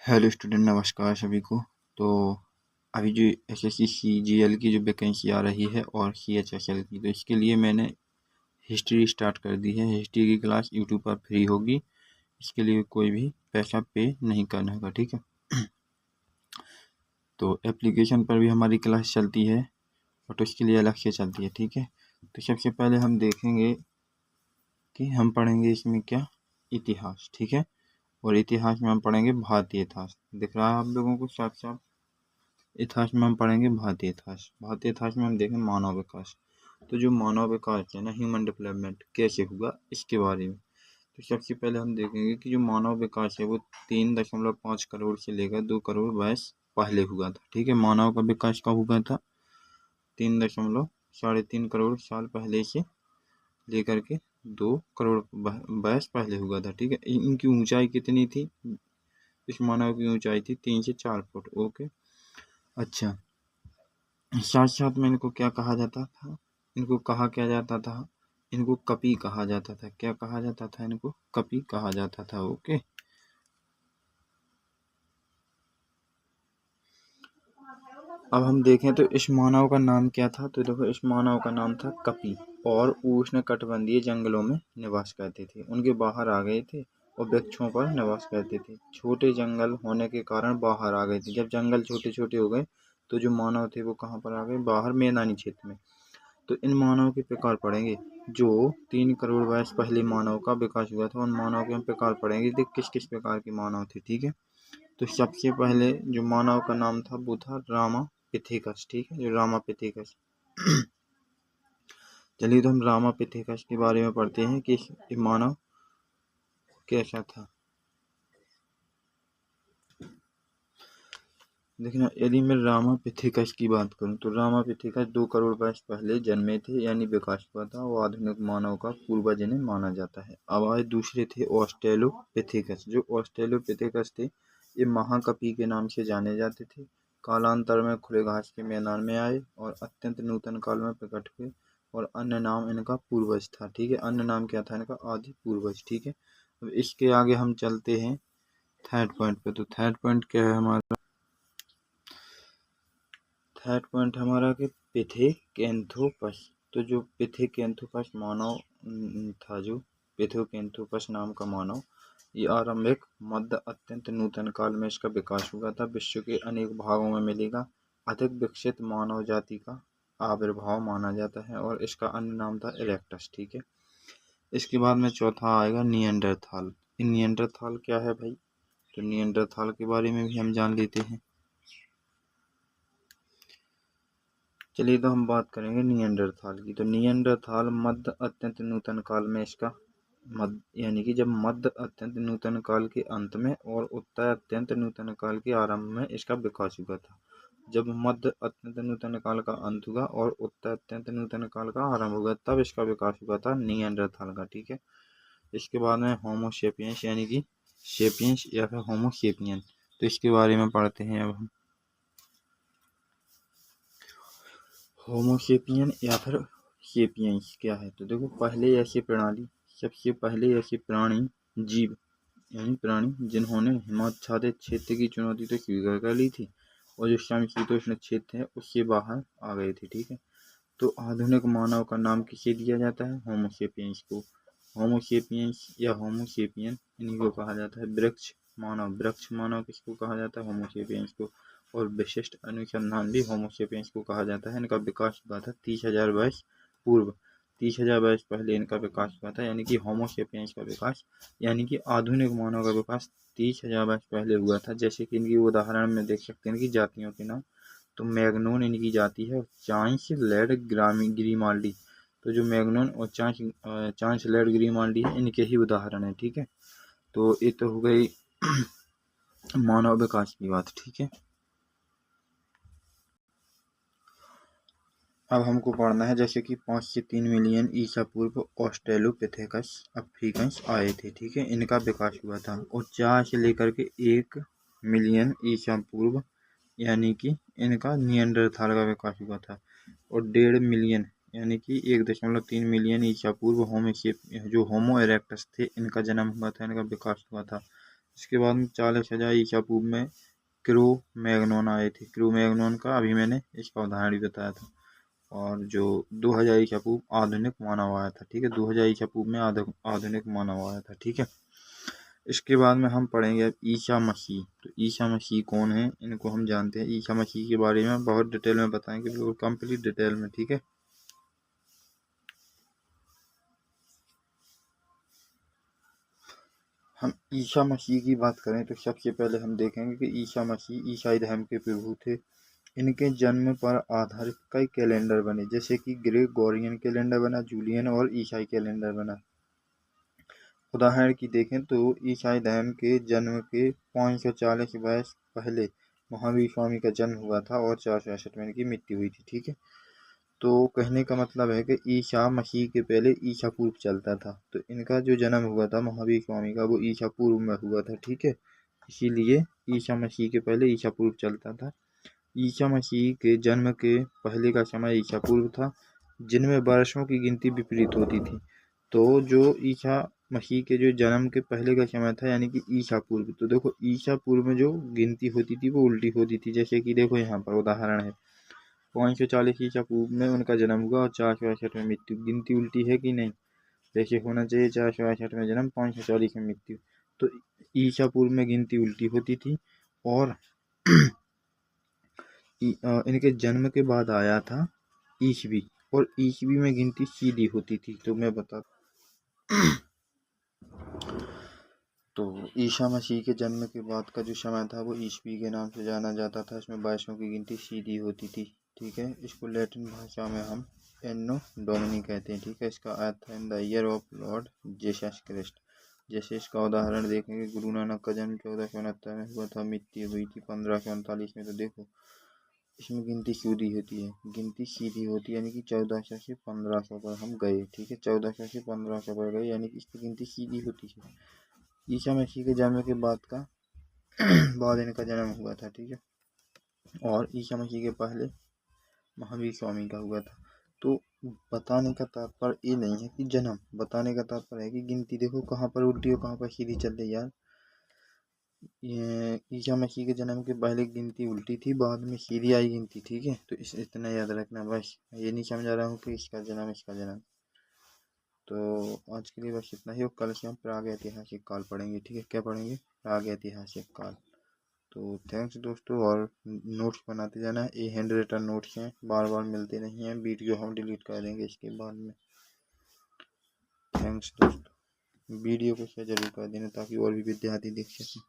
Hello student, नमस्कार सभी को। तो अभी जो एसएससी सीजीएल की जो वैकेंसी आ रही है और सीएचएसएल की, तो इसके लिए मैंने हिस्ट्री स्टार्ट कर दी है। हिस्ट्री की क्लास यूट्यूब पर फ्री होगी। इसके लिए कोई भी पैसा पे नहीं करना होगा, ठीक है। तो एप्लीकेशन पर भी हमारी क्लास चलती है और तो इसके लिए अलग से चलती है, ठीक है। तो सबसे पहले हम देखेंगे कि हम पढ़ेंगे इसमें क्या, इतिहास, ठीक है। और इतिहास में हम पढ़ेंगे भारतीय इतिहास। दिख रहा है आप लोगों को साफ साफ। इतिहास में हम पढ़ेंगे भारतीय इतिहास। भारतीय इतिहास में हम देखें मानव विकास। तो जो मानव विकास है ना, ह्यूमन डेवलपमेंट कैसे हुआ, इसके बारे में। तो सबसे पहले हम देखेंगे कि जो मानव विकास है वो 3.5 करोड़ से लेकर 2 करोड़ वर्ष पहले हुआ था, ठीक है। मानव का विकास कब हुआ था? 3.3 करोड़ साल पहले से लेकर के 2 करोड़ वर्ष पहले हुआ था, ठीक है। इनकी ऊंचाई कितनी थी? इस मानव की ऊंचाई थी 3 से 4 फुट। ओके, अच्छा। साथ साथ में इनको क्या कहा जाता था? इनको कहा क्या जाता था? इनको कपि कहा जाता था। क्या कहा जाता था? इनको कपि कहा जाता था। ओके, अब हम देखें तो इस मानव का नाम क्या था। तो देखो, इस मानव का नाम था कपि और उष्णकटिबंधीय जंगलों में निवास करते थे। उनके बाहर आ गए थे और वृक्षों पर निवास करते थे। छोटे जंगल होने के कारण बाहर आ गए थे। जब जंगल छोटे छोटे हो गए तो जो मानव थे वो कहाँ पर आ गए? बाहर, मैदानी क्षेत्र में। तो इन मानव के प्रकार पढ़ेंगे। जो 3 करोड़ वर्ष पहले मानव का विकास हुआ था, उन मानव के हम प्रकार पढ़ेंगे। देख किस किस प्रकार के मानव थे, ठीक है। तो सबसे पहले जो मानव का नाम था वो था रामापिथेकस, ठीक है, जो रामापिथेकस। चलिए, तो हम रामापिथेकस के बारे में पढ़ते हैं कि ये मानव कैसा था। देखना, यदि मैं रामापिथेकस की बात करूं तो रामापिथेकस 2 करोड़ वर्ष पहले जन्मे थे, यानी विकास हुआ था। वो आधुनिक मानव का पूर्वज इन्हें माना जाता है। अब आए दूसरे थे ऑस्ट्रेलोपिथेकस। जो ऑस्ट्रेलोपिथेकस थे, ये महाकपि के नाम से जाने जाते थे। कालांतर में खुले घास के मैदान में आए और अत्यंत नूतन काल में प्रकट हुए। और अन्य नाम इनका पूर्वज था, ठीक है। अन्य नाम क्या था इनका? आदि पूर्वज, ठीक है। अब इसके आगे हम चलते हैं थर्ड पॉइंट पे। तो थर्ड पॉइंट क्या है हमारा? थर्ड पॉइंट हमारा कि पिथेकेंथोपस। तो जो पिथेकेंथोपस मानव था, जो पिथेकेंथोपस नाम का मानव, ये आरंभिक मध्य अत्यंत नूतन काल में इसका विकास हुआ था। विश्व के अनेक भागों में मिलेगा अधिक विकसित मानव जाति का आविर्भाव माना जाता है और इसका अन्य नाम था इरेक्टस, ठीक है। इसके बाद में चौथा आएगा निएंडरथाल। निएंडरथाल क्या है भाई? तो निएंडरथाल के बारे में भी हम जान लेते हैं। चलिए, तो हम बात करेंगे निएंडरथाल की। तो निएंडरथाल मध्य अत्यंत नूतन काल में इसका यानी कि जब मध्य अत्यंत नूतन काल के अंत में और उत्तर अत्यंत नूतन काल के आरंभ में इसका विकास हुआ था। जब मध्य अत्यंत नूतन काल का अंत हुआ और उत्तर अत्यंत नूतन काल का आरंभ हुआ, तब इसका विकास हुआ था निएंडरथाल का, ठीक है। इसके बाद में होमो सेपियंस, यानी कि सेपियंस या फिर होमो सेपियन। तो इसके बारे में पढ़ते हैं अब हम। होमोसेपियन या फिर सेपियंस क्या है? तो देखो, सबसे पहले ऐसी प्राणी, जीव यानी प्राणी जिन्होंने हिमाच्छादित क्षेत्र की चुनौती तो स्वीकार कर ली थी और जो समशीतोष्ण क्षेत्र है उससे बाहर आ गए थे, ठीक है। तो आधुनिक मानव का नाम किसे दिया जाता है? होमोसेपियंस को। होमोसेपियंस या होमोसेपियन, इन्हीं को कहा जाता है वृक्ष मानव। वृक्ष मानव किसको कहा जाता है? होमोसेपियंस को। और विशिष्ट अनुसंधान भी होमोसेपियंस को कहा जाता है। इनका विकास हुआ था 30,000 वर्ष पूर्व। 30,000 वर्ष पहले इनका विकास हुआ था, यानी कि होमोसेपियंस का विकास, यानी कि आधुनिक मानव का विकास 30,000 वर्ष पहले हुआ था। जैसे कि इनकी उदाहरण में देख सकते हैं कि जातियों के नाम। तो मैग्नोन इनकी जाति है, चांस लेड ग्रीमाल्डी। तो जो मैग्नोन और चांस लेड ग्रीमाल्डी है, इनके ही उदाहरण है, ठीक है। तो ये तो हो गई मानव विकास की बात, ठीक है। अब हमको पढ़ना है जैसे कि 5 से 3 मिलियन ईसा पूर्व ऑस्ट्रेलोपिथेकस अफ्रीकन्स आए थे, ठीक है। इनका विकास हुआ था। और 4 से लेकर के 1 मिलियन ईसा पूर्व, यानी कि इनका निएंडरथाल का विकास हुआ था। और 1.5 मिलियन यानी कि 1.3 मिलियन ईसा पूर्व जो होमो इरेक्टस थे, इनका जन्म हुआ था, इनका विकास हुआ था। इसके बाद में 40,000 ईसा पूर्व में क्रो मैग्नोन आए थे। क्रो मैग्नोन का अभी मैंने इसका उदाहरण भी बताया था। और जो 2000 ईसा पूर्व आधुनिक मानव आया था, ठीक है, 2000 ईसा पूर्व में आधुनिक मानव आया था, ठीक है। इसके बाद में हम पढ़ेंगे अब ईसा मसीह। तो ईसा मसीह कौन है, इनको हम जानते हैं। ईसा मसीह के बारे में बहुत डिटेल में बताएंगे, बिल्कुल कंप्लीट डिटेल में, ठीक है। हम ईसा मसीह की बात करें तो सबसे पहले हम देखेंगे कि ईसा मसीह ईसाई धर्म के प्रभु थे। इनके जन्म पर आधारित कई कैलेंडर बने, जैसे कि ग्रेगोरियन कैलेंडर बना, जूलियन और ईसाई कैलेंडर बना। उदाहरण की देखें तो ईसाई धर्म के जन्म के 540 वर्ष पहले महावीर स्वामी का जन्म हुआ था और 466 में इनकी मृत्यु हुई थी, ठीक है। तो कहने का मतलब है कि ईसा मसीह के पहले ईसा पूर्व चलता था, तो इनका जो जन्म हुआ था महावीर स्वामी का वो ईसा पूर्व में हुआ था, ठीक है। इसीलिए ईसा मसीह के पहले ईसा पूर्व चलता था। ईसा मसीह के जन्म के पहले का समय ईसा पूर्व था, जिनमें वर्षों की गिनती विपरीत होती थी। तो जो ईसा मसीह के जो जन्म के पहले का समय था यानी कि ईसा पूर्व, तो देखो ईसा पूर्व में जो गिनती होती थी वो उल्टी होती थी। जैसे कि देखो यहाँ पर उदाहरण है, 540 ईसा पूर्व में उनका जन्म हुआ और 462 में मृत्यु। गिनती उल्टी है कि नहीं, जैसे होना चाहिए 462 में जन्म, 540 में मृत्यु। तो ईसा पूर्व में गिनती उल्टी होती थी। और इनके जन्म के बाद आया था ईसवी, और ईसवी में गिनती सीधी होती थी। तो मैं बता तो ईसा मसीह के जन्म के बाद का जो समय था वो ईसवी के नाम से जाना जाता था। इसमें वर्षों की गिनती सीधी होती थी, ठीक है। इसको लैटिन भाषा में हम एनो डोमिनी कहते हैं, ठीक है। इसका अर्थ है in the year of Lord Jesus Christ. जैसे इसका उदाहरण देखेंगे, गुरु नानक का जन्म 1469 में हुआ था, मृत्यु हुई थी 1539 में। तो देखो इसमें गिनती सीधी होती है, गिनती सीधी होती है, यानी कि 1400 से 1500 पर हम गए, ठीक है। 1400 से 1500 पर गए यानी कि इसकी गिनती सीधी होती है। ईसा मसीह के जन्म के बाद का बाद इनका जन्म हुआ था, ठीक है। और ईसा मसीह के पहले महावीर स्वामी का हुआ था। तो बताने का तात्पर्य ये नहीं है कि जन्म, बताने का तात्पर्य है कि गिनती देखो कहाँ पर उल्टी और कहाँ पर सीधी चल रही यार। ये ईसा मसीह के जन्म के पहले गिनती उल्टी थी, बाद में सीधी आई गिनती, ठीक है। तो इतना याद रखना बस। ये नहीं समझा रहा हूँ कि इसका जन्म। तो आज के लिए बस इतना ही, और कल से हम प्रागैतिहासिक काल पढ़ेंगे, ठीक है। क्या पढ़ेंगे? प्रागैतिहासिक काल। तो थैंक्स दोस्तों, और नोट्स बनाते जाना। ये हैंड रिटन नोट्स हैं, बार बार मिलते नहीं हैं, वीडियो हम डिलीट कर देंगे इसके बाद में। थैंक्स दोस्तों, वीडियो को शेयर जरूर कर देना ताकि और भी विद्यार्थी देख सकें।